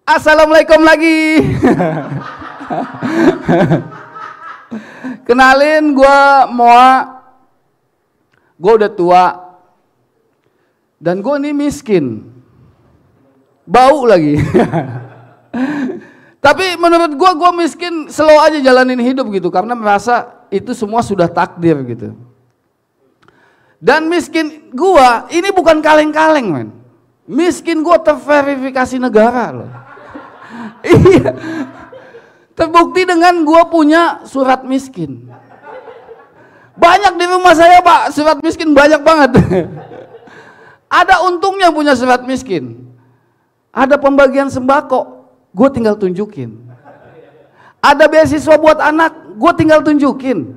Assalamualaikum lagi. Kenalin, gue Moa. Gue udah tua. Dan gue ini miskin. Bau lagi. Tapi menurut gue miskin slow aja jalanin hidup gitu. Karena merasa itu semua sudah takdir gitu. Dan miskin gue ini bukan kaleng-kaleng men. Miskin gue terverifikasi negara loh. Iya. Terbukti dengan gue punya surat miskin. Banyak di rumah saya pak, surat miskin banyak banget. Ada untungnya punya surat miskin. Ada pembagian sembako, gue tinggal tunjukin. Ada beasiswa buat anak, gue tinggal tunjukin.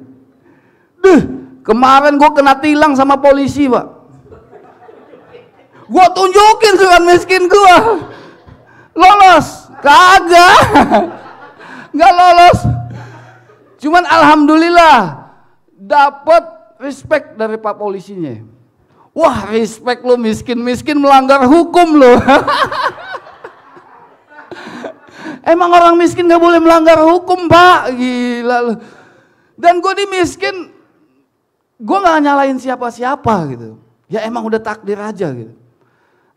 Kemarin gue kena tilang sama polisi pak. Gue tunjukin surat miskin gue. Lolos? Kagak. Nggak lolos. Cuman alhamdulillah dapat respect dari pak polisinya. Wah respect lo, miskin-miskin melanggar hukum lo. Emang orang miskin gak boleh melanggar hukum pak, gila lo. Dan gue di miskin, gue gak nyalain siapa-siapa gitu. Ya emang udah takdir aja gitu.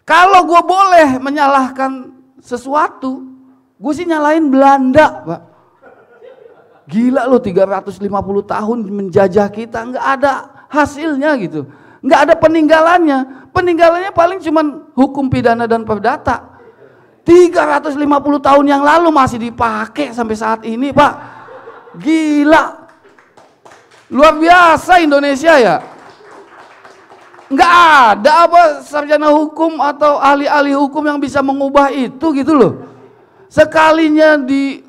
Kalau gue boleh menyalahkan sesuatu, gue sih nyalain Belanda pak. Gila lo, 350 tahun menjajah kita, gak ada hasilnya gitu. Nggak ada peninggalannya. Peninggalannya paling cuman hukum pidana dan perdata. 350 tahun yang lalu masih dipakai sampai saat ini pak. Gila. Luar biasa Indonesia ya. Nggak ada apa sarjana hukum atau ahli-ahli hukum yang bisa mengubah itu gitu loh. Sekalinya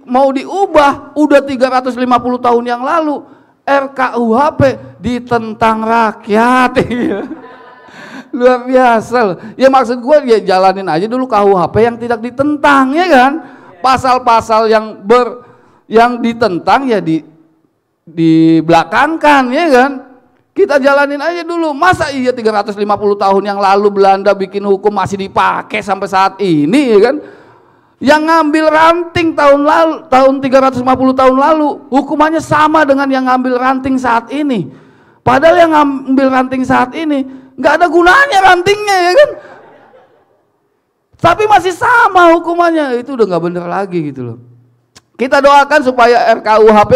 mau diubah udah 350 tahun yang lalu. RKUHP ditentang rakyat. Luar biasa loh. Ya maksud gue ya jalanin aja dulu KUHP yang tidak ditentang ya kan. Pasal-pasal yang ditentang ya dibelakangkan ya kan. Kita jalanin aja dulu. Masa iya 350 tahun yang lalu Belanda bikin hukum masih dipakai sampai saat ini ya kan. Yang ngambil ranting tahun 350 tahun lalu hukumannya sama dengan yang ngambil ranting saat ini. Padahal yang ngambil ranting saat ini nggak ada gunanya rantingnya ya kan. Tapi masih sama hukumannya, itu udah nggak bener lagi gitu loh. Kita doakan supaya RKUHP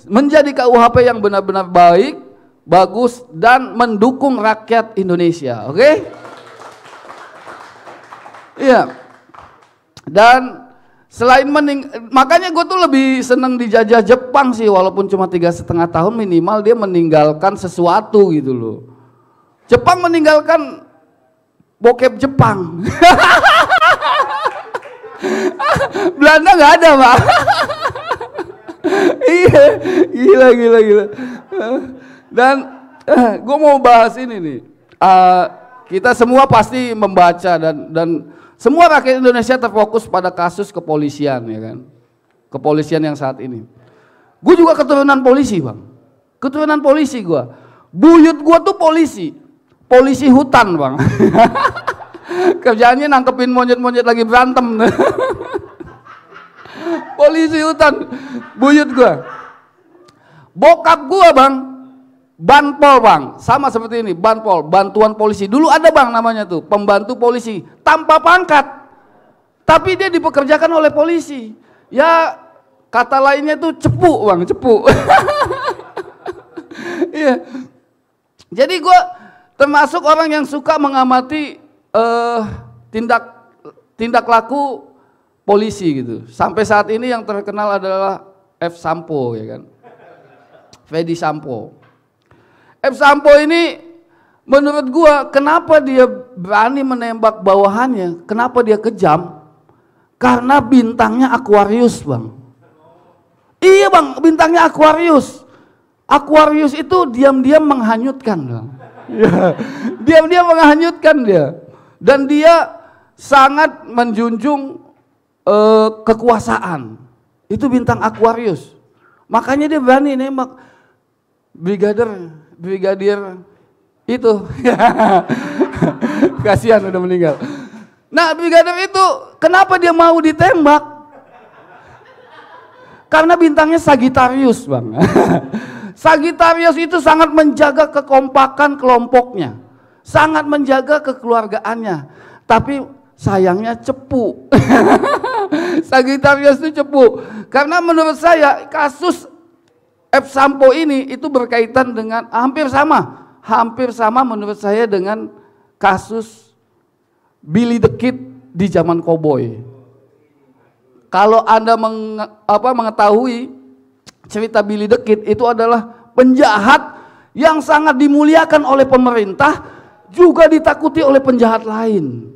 menjadi KUHP yang benar-benar baik, bagus dan mendukung rakyat Indonesia, oke? Iya. Dan selain makanya gue tuh lebih seneng dijajah Jepang sih, walaupun cuma 3,5 tahun minimal dia meninggalkan sesuatu gitu loh. Jepang meninggalkan bokep Jepang. Belanda nggak ada pak. Iya, gila. Dan gue mau bahas ini nih. Kita semua pasti membaca dan semua rakyat Indonesia terfokus pada kasus kepolisian ya kan. Kepolisian yang saat ini. Gue juga keturunan polisi bang. Keturunan polisi gue. Buyut gue tuh polisi. Polisi hutan bang. Kerjaannya nangkepin monyet-monyet lagi berantem. Polisi hutan. Buyut gue. Bokap gue bang. Banpol bang, sama seperti ini, Banpol, bantuan polisi. Dulu ada bang namanya tuh, pembantu polisi, tanpa pangkat. Tapi dia dipekerjakan oleh polisi. Ya kata lainnya tuh cepu bang, cepu. Iya. Jadi gue termasuk orang yang suka mengamati tindak laku polisi gitu. Sampai saat ini yang terkenal adalah F. Sampo ya kan, Fedi Sampo. F. Sampo ini menurut gua kenapa dia berani menembak bawahannya, kenapa dia kejam? Karena bintangnya Aquarius bang. Iya bang, bintangnya Aquarius. Aquarius itu diam-diam menghanyutkan bang. Diam-diam menghanyutkan dia. Dan dia sangat menjunjung kekuasaan. Itu bintang Aquarius. Makanya dia berani nembak brigadir itu. Kasihan udah meninggal. Nah, brigadir itu kenapa dia mau ditembak? Karena bintangnya Sagittarius, Bang. Sagittarius itu sangat menjaga kekompakan kelompoknya, sangat menjaga kekeluargaannya. Tapi sayangnya cepu. Sagittarius itu cepu. Karena menurut saya kasus F. Sampo ini itu berkaitan dengan hampir sama menurut saya dengan kasus Billy the Kid di zaman koboi. Kalau Anda mengetahui cerita Billy the Kid, itu adalah penjahat yang sangat dimuliakan oleh pemerintah, juga ditakuti oleh penjahat lain.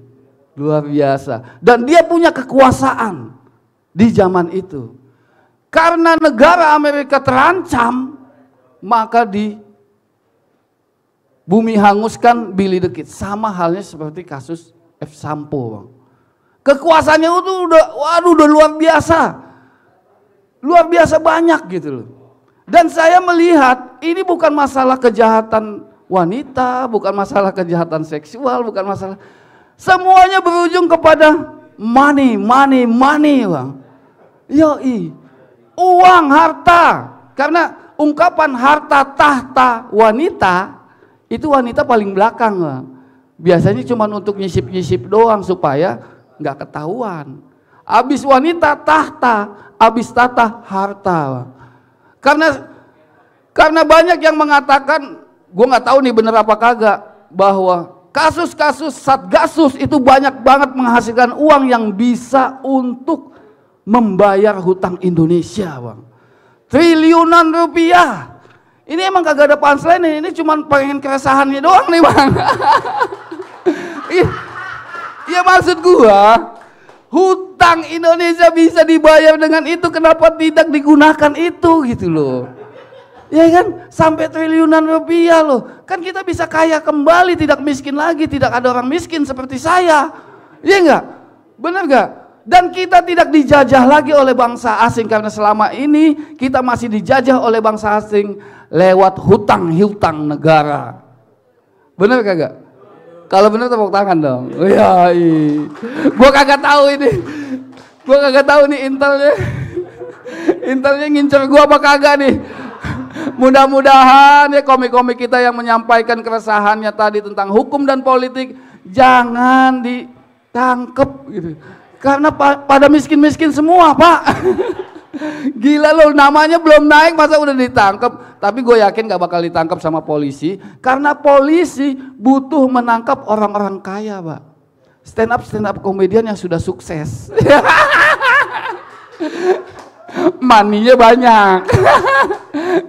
Luar biasa. Dan dia punya kekuasaan di zaman itu. Karena negara Amerika terancam, maka di bumi hanguskan Billy the Kid. Sama halnya seperti kasus F. Sampo, Bang. Kekuasaannya itu udah luar biasa. Luar biasa banyak gitu loh. Dan saya melihat ini bukan masalah kejahatan wanita, bukan masalah kejahatan seksual, bukan masalah. Semuanya berujung kepada money, Bang. Yoi. Uang, harta. Karena ungkapan harta, tahta, wanita, itu wanita paling belakang, Bang. Biasanya cuma untuk nyisip-nyisip doang supaya nggak ketahuan. Abis wanita tahta, abis tahta harta, Bang. Karena banyak yang mengatakan, gue nggak tahu nih bener apa kagak, bahwa kasus-kasus Satgasus itu banyak banget menghasilkan uang yang bisa untuk membayar hutang Indonesia, Bang. Triliunan rupiah. Ini emang kagak ada punchline nih, ini cuma pengen keresahannya doang nih, Bang. Iya, maksud gua, hutang Indonesia bisa dibayar dengan itu, kenapa tidak digunakan itu gitu loh. Ya kan, sampai triliunan rupiah loh. Kan kita bisa kaya kembali, tidak miskin lagi, tidak ada orang miskin seperti saya. Iya enggak? Benar enggak? Dan kita tidak dijajah lagi oleh bangsa asing, karena selama ini kita masih dijajah oleh bangsa asing lewat hutang negara. Benar kagak? Kalau benar tepuk tangan dong. Iya, gua kagak tahu ini. Gua kagak tahu nih intelnya ngincer gua apa kagak nih. Mudah-mudahan ya komik-komik kita yang menyampaikan keresahannya tadi tentang hukum dan politik jangan ditangkep gitu. Karena pada miskin-miskin semua, Pak. Gila loh, namanya belum naik masa udah ditangkap. Tapi gue yakin gak bakal ditangkap sama polisi, karena polisi butuh menangkap orang-orang kaya, Pak. Stand up komedian yang sudah sukses. Maninya banyak.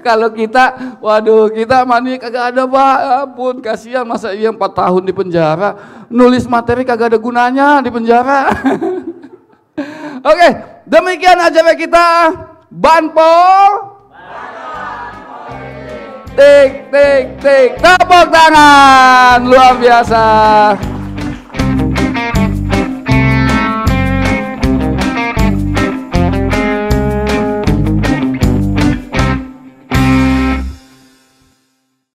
Kalau kita, waduh, kita mani kagak ada, Pak. Ampun, kasihan, masa iya 4 tahun di penjara, nulis materi kagak ada gunanya di penjara. Oke, demikian acara kita Banpol. Tik, tepuk tangan, luar biasa.